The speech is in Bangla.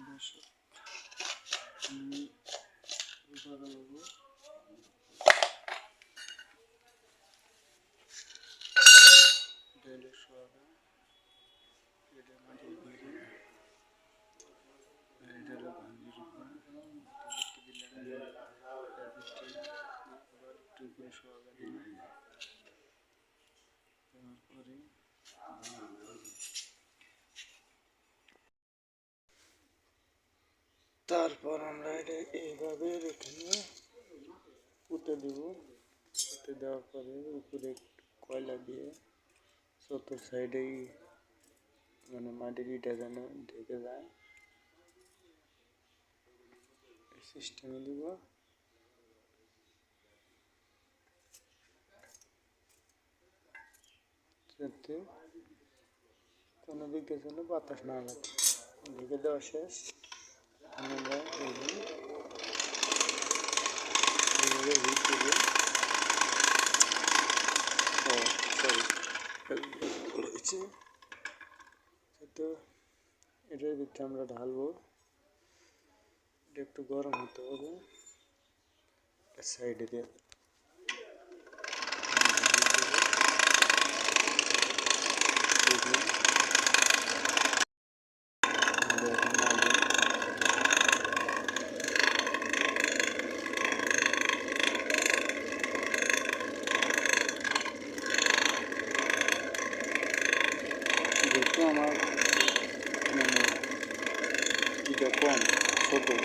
দর্শক আমি বাবু ডাইলের সোয়াগা এটা মাটির ঘিরে এটা হলো ভাঙ্গির উপর দিলাম আবার একটু করে সোয়াগা দিলাম দেওয়ার পরে তারপর আমরা এটা এইভাবে রেখে নিয়ে পুঁতে দেব। পুঁতে দেওয়ার পরে উপরে কয়লা দিয়ে চতুর সাইডেই মানে মাটির ইটা যেন ঢেকে যায় এই সিস্টেমে দিব। যাতে কোনো দিক দিয়ে যেন বাতাস না লাগে। ঢেকে দেওয়া শেষ। আমরা এইভাবে হিট দেবো। তো এটার ভিতরে আমরা ঢালবো। এটা একটু গরম হতে হবে। সাইডে দিয়ে যেহেতু আমার মানে এটা কম ছোটো